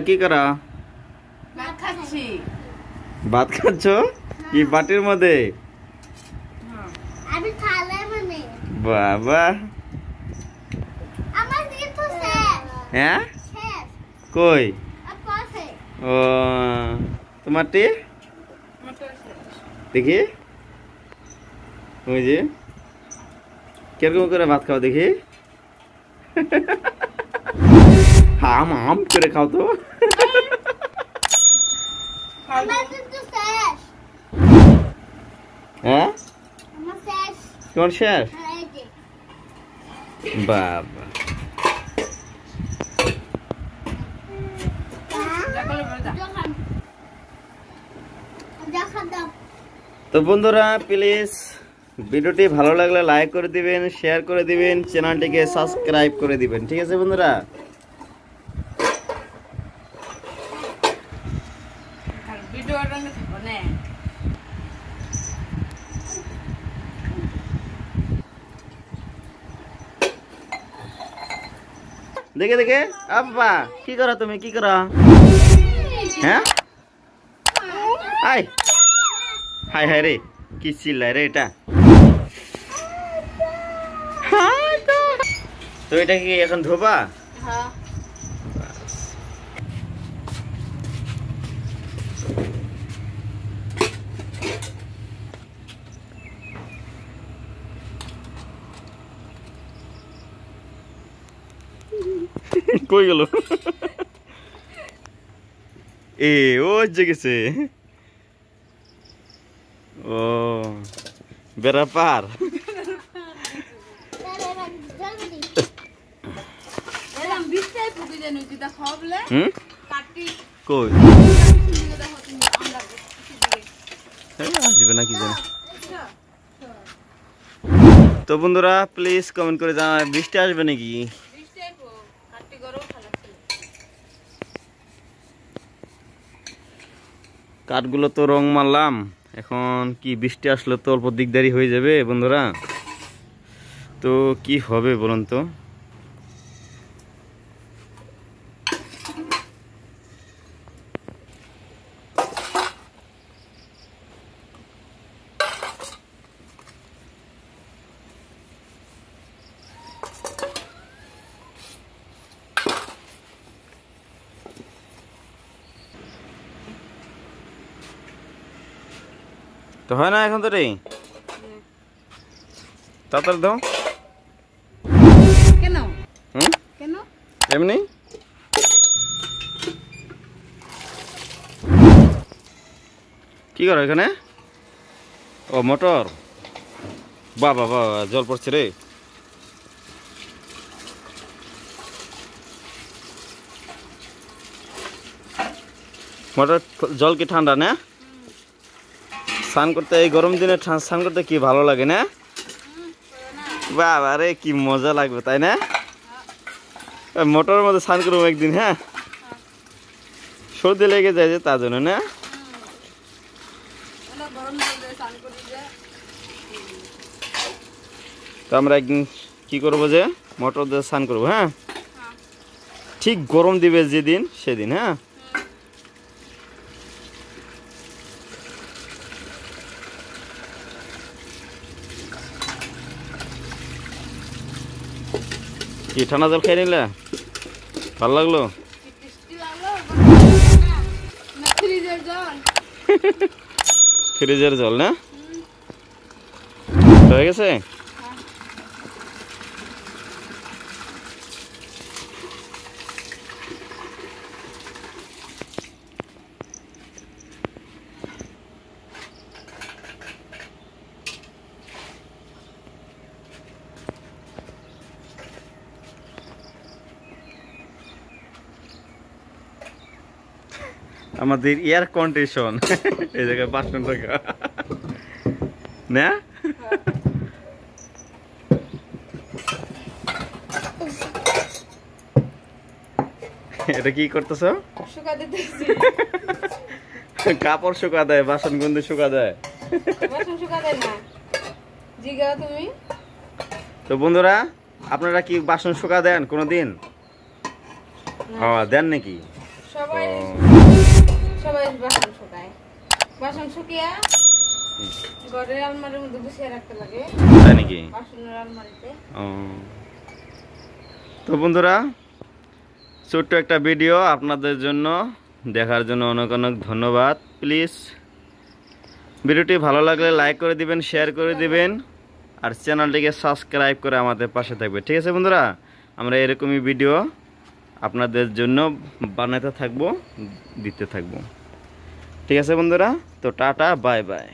কি করা? ভাত খাচ্ছি। ভাত খাচ্ছ? কি বাটির মধ্যে? আমি থালায় মানে বাবা, আমার দিকে তো শেষ হ্যাঁ শেষ কই? পাশে ও তোমারটি দেখি, ওই যে কিরকম করে ভাত খাও দেখি। হাম হাম করে খাও তো। আমার কিন্তু শেষ হ্যাঁ আমার শেষ তোমার শেষ? এই যে বাবা, দেখা দাও। তো বন্ধুরা প্লিজ ভিডিওটি ভালো লাগলে লাইক করে দিবেন, শেয়ার করে দিবেন, চ্যানেলটিকে সাবস্ক্রাইব করে দিবেন। ঠিক আছে বন্ধুরা? দেখে দেখে আব্বা কি করো তুমি, কি করো? হ্যাঁ হাই হাই হাই রে, কি চিল্লাই রে এটা? তো এটা কি এখন ধোবা? হ্যাঁ কই গেল? এ ও জেগেছে। ও বেড়া পার। এরকম বিস্তার পুকি দেন কিটা খাবলে কাটি কই দেখো তুমি আমরা আসবে না কি জানি। তো বন্ধুরা প্লিজ কমেন্ট করে জানান বৃষ্টি আসবে নাকি। বিস্তার পো কাটি গরম খালাছে কাঠগুলো তো রং মারলাম, এখন কি বৃষ্টি আসলে তো অল্প দিকদারি হয়ে যাবে বন্ধুরা। তো কি হবে বলুন তো? তো হয় না এখন তো রে, তাড়াতাড়ি দাও। কেন হুম কেন এমনি কি করো এখানে? ও মোটর, বাবা বাবা জল পড়ছে রে। মোটর জল কি ঠান্ডা না? স্নান করতে এই গরম দিনে স্নান করতে কি ভালো লাগে না? বাবা রে কি মজা লাগবে তাই না? মোটরের মধ্যে স্নান করবো একদিন, হ্যাঁ সর্দি লেগে যায় যে তার জন্য না। তো আমরা একদিন কি করবো যে মোটর দিয়ে স্নান করবো, হ্যাঁ ঠিক গরম দিবে যেদিন সেদিন, হ্যাঁ কি ঠান্ডা জল খেয়ে নিলে ভালো লাগলো? ফ্রিজের জল না হয়ে গেছে। আমাদের এয়ার কন্ডিশন এই জায়গায় 5 টাকা না। এটা কি করতেছ? শুকা দিতেছি। কাপড় শুকা দেয়, বাসন গন্ধে শুকা দেয়। বাসন শুকা দেয় না জিগাও তুমি। তো বন্ধুরা আপনারা কি বাসন শুকা দেন কোনোদিন? দেন নাকি? সবাই ও। সবাই বাসন শুকায়, বাসন শুকিয়ে ঘরের আলমারির মধ্যে গুছিয়ে রাখতে লাগে, তাই নাকি? বাসনের আলমারিতে। ও। তো বন্ধুরা, ছোট্ট একটা ভিডিও আপনাদের জন্য, দেখার জন্য অনেক অনেক ধন্যবাদ। প্লিজ ভিডিওটি ভালো লাগলে লাইক করে দিবেন, শেয়ার করে দিবেন, আর চ্যানেলটিকে সাবস্ক্রাইব করে আমাদের পাশে থাকবে। ঠিক আছে বন্ধুরা, আমরা এরকমই ভিডিও আপনাদের জন্য বানাতে থাকবো, দিতে থাকবো। ঠিক আছে বন্ধুরা, তো টাটা, বাই বাই।